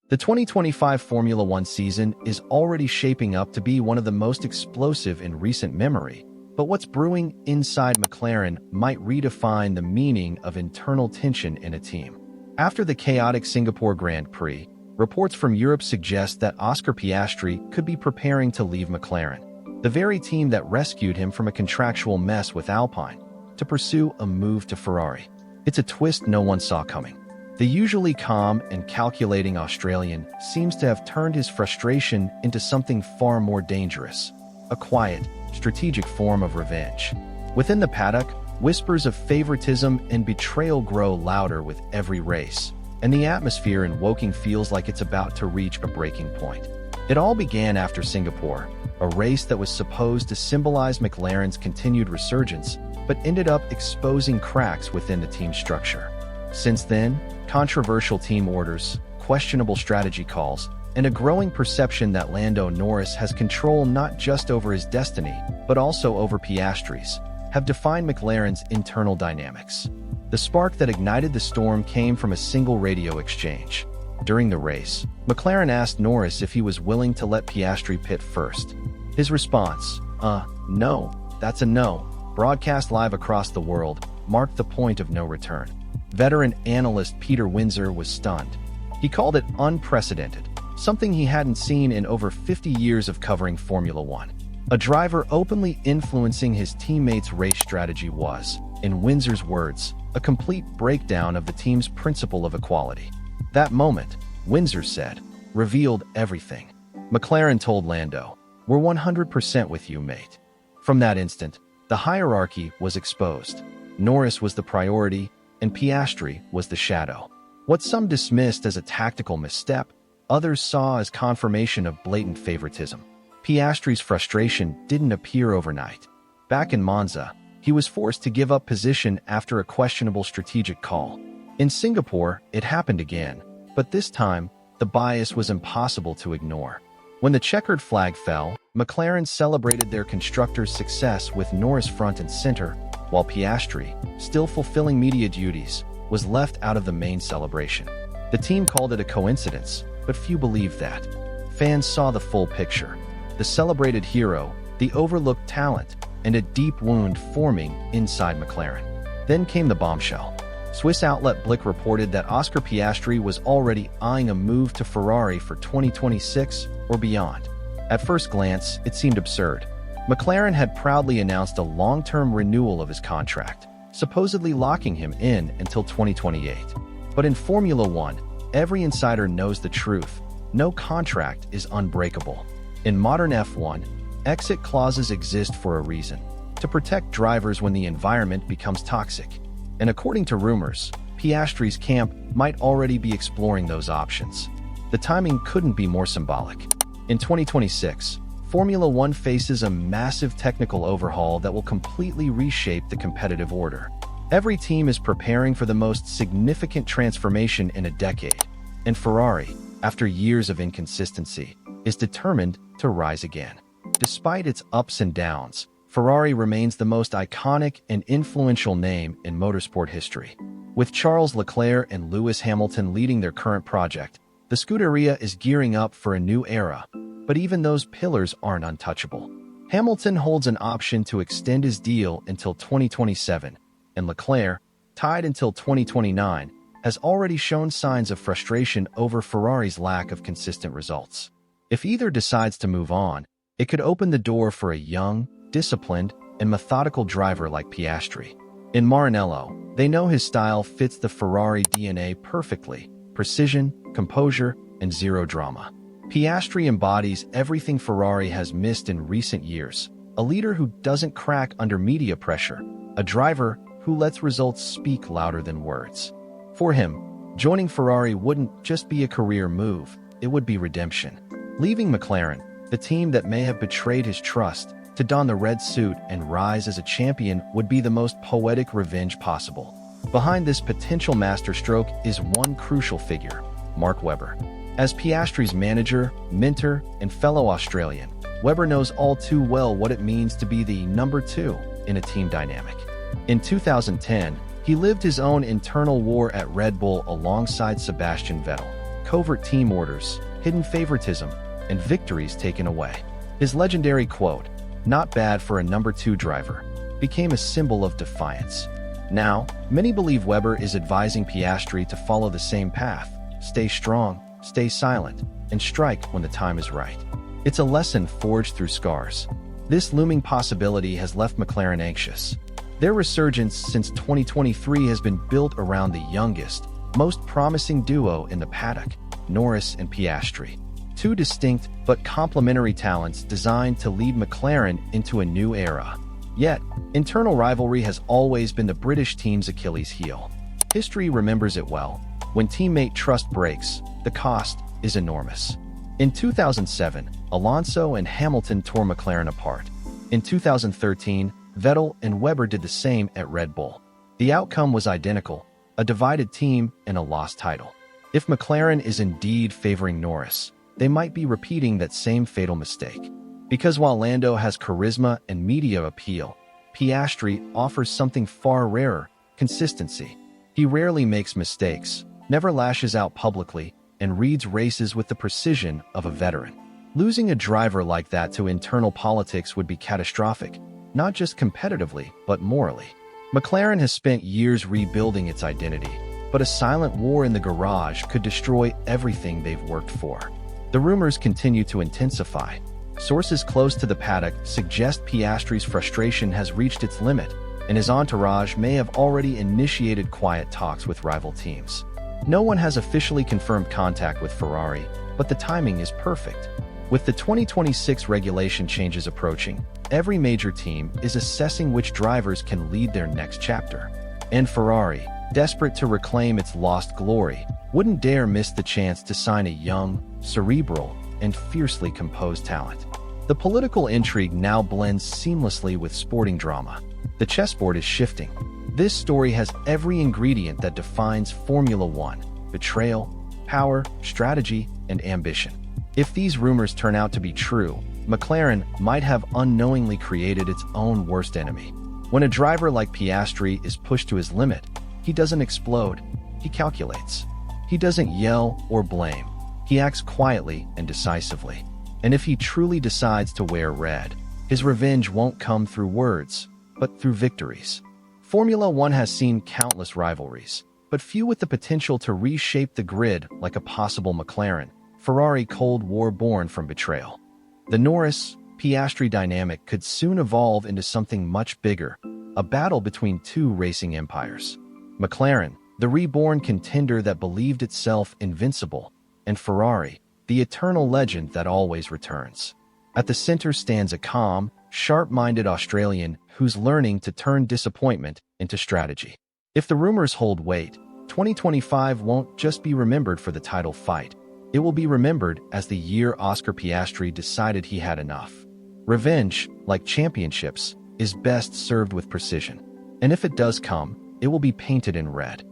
The 2025 Formula One season is already shaping up to be one of the most explosive in recent memory, but what's brewing inside McLaren might redefine the meaning of internal tension in a team. After the chaotic Singapore Grand Prix, reports from Europe suggest that Oscar Piastri could be preparing to leave McLaren, the very team that rescued him from a contractual mess with Alpine, to pursue a move to Ferrari. It's a twist no one saw coming. The usually calm and calculating Australian seems to have turned his frustration into something far more dangerous, a quiet, strategic form of revenge. Within the paddock, whispers of favoritism and betrayal grow louder with every race, and the atmosphere in Woking feels like it's about to reach a breaking point. It all began after Singapore, a race that was supposed to symbolize McLaren's continued resurgence, but ended up exposing cracks within the team structure. Since then, controversial team orders, questionable strategy calls, and a growing perception that Lando Norris has control not just over his destiny, but also over Piastri's, have defined McLaren's internal dynamics. The spark that ignited the storm came from a single radio exchange. During the race, McLaren asked Norris if he was willing to let Piastri pit first. His response, no, that's a no, broadcast live across the world, marked the point of no return. Veteran analyst Peter Windsor was stunned. He called it unprecedented, something he hadn't seen in over 50 years of covering Formula One. A driver openly influencing his teammates' race strategy was, in Windsor's words, a complete breakdown of the team's principle of equality. That moment, Windsor said, revealed everything. McLaren told Lando, "We're 100% with you, mate." From that instant, the hierarchy was exposed. Norris was the priority, and Piastri was the shadow. What some dismissed as a tactical misstep, others saw as confirmation of blatant favoritism. Piastri's frustration didn't appear overnight. Back in Monza, he was forced to give up position after a questionable strategic call. In Singapore, it happened again, but this time, the bias was impossible to ignore. When the checkered flag fell, McLaren celebrated their constructors' success with Norris front and center, while Piastri, still fulfilling media duties, was left out of the main celebration. The team called it a coincidence, but few believed that. Fans saw the full picture: the celebrated hero, the overlooked talent, and a deep wound forming inside McLaren. Then came the bombshell. Swiss outlet Blick reported that Oscar Piastri was already eyeing a move to Ferrari for 2026 or beyond. At first glance, it seemed absurd. McLaren had proudly announced a long-term renewal of his contract, supposedly locking him in until 2028. But in Formula One, every insider knows the truth: no contract is unbreakable. In modern F1, exit clauses exist for a reason: to protect drivers when the environment becomes toxic. And according to rumors, Piastri's camp might already be exploring those options. The timing couldn't be more symbolic. In 2026, Formula One faces a massive technical overhaul that will completely reshape the competitive order. Every team is preparing for the most significant transformation in a decade, and Ferrari, after years of inconsistency, is determined to rise again. Despite its ups and downs, Ferrari remains the most iconic and influential name in motorsport history. With Charles Leclerc and Lewis Hamilton leading their current project, the Scuderia is gearing up for a new era, but even those pillars aren't untouchable. Hamilton holds an option to extend his deal until 2027, and Leclerc, tied until 2029, has already shown signs of frustration over Ferrari's lack of consistent results. If either decides to move on, it could open the door for a young, disciplined, and methodical driver like Piastri. In Maranello, they know his style fits the Ferrari DNA perfectly: precision, composure, and zero drama. Piastri embodies everything Ferrari has missed in recent years: a leader who doesn't crack under media pressure, a driver who lets results speak louder than words. For him, joining Ferrari wouldn't just be a career move, it would be redemption. Leaving McLaren, the team that may have betrayed his trust, to don the red suit and rise as a champion would be the most poetic revenge possible. Behind this potential masterstroke is one crucial figure: Mark Webber. As Piastri's manager, mentor, and fellow Australian, Webber knows all too well what it means to be the number two in a team dynamic. In 2010, he lived his own internal war at Red Bull alongside Sebastian Vettel. covert team orders, hidden favoritism, and victories taken away. His legendary quote, "Not bad for a number 2 driver," became a symbol of defiance. Now, many believe Webber is advising Piastri to follow the same path: stay strong, stay silent, and strike when the time is right. It's a lesson forged through scars. This looming possibility has left McLaren anxious. Their resurgence since 2023 has been built around the youngest, most promising duo in the paddock, Norris and Piastri. Two distinct but complementary talents designed to lead McLaren into a new era. Yet, internal rivalry has always been the British team's Achilles heel. History remembers it well. When teammate trust breaks, the cost is enormous. In 2007, Alonso and Hamilton tore McLaren apart. In 2013, Vettel and Webber did the same at Red Bull. The outcome was identical: a divided team and a lost title. If McLaren is indeed favoring Norris, they might be repeating that same fatal mistake. Because while Lando has charisma and media appeal, Piastri offers something far rarer: consistency. He rarely makes mistakes, never lashes out publicly, and reads races with the precision of a veteran. Losing a driver like that to internal politics would be catastrophic, not just competitively, but morally. McLaren has spent years rebuilding its identity, but a silent war in the garage could destroy everything they've worked for. The rumors continue to intensify. Sources close to the paddock suggest Piastri's frustration has reached its limit, and his entourage may have already initiated quiet talks with rival teams. No one has officially confirmed contact with Ferrari, but the timing is perfect. With the 2026 regulation changes approaching, every major team is assessing which drivers can lead their next chapter. And Ferrari, desperate to reclaim its lost glory, wouldn't dare miss the chance to sign a young, cerebral, and fiercely composed talent. The political intrigue now blends seamlessly with sporting drama. The chessboard is shifting. This story has every ingredient that defines Formula One: betrayal, power, strategy, and ambition. If these rumors turn out to be true, McLaren might have unknowingly created its own worst enemy. When a driver like Piastri is pushed to his limit, he doesn't explode, he calculates. He doesn't yell or blame. He acts quietly and decisively. And if he truly decides to wear red, his revenge won't come through words, but through victories. Formula One has seen countless rivalries, but few with the potential to reshape the grid like a possible McLaren Ferrari Cold War born from betrayal. The Norris-Piastri dynamic could soon evolve into something much bigger, a battle between two racing empires. McLaren, the reborn contender that believed itself invincible, and Ferrari, the eternal legend that always returns. At the center stands a calm, sharp-minded Australian who's learning to turn disappointment into strategy. If the rumors hold weight, 2025 won't just be remembered for the title fight. It will be remembered as the year Oscar Piastri decided he had enough. Revenge, like championships, is best served with precision. And if it does come, it will be painted in red.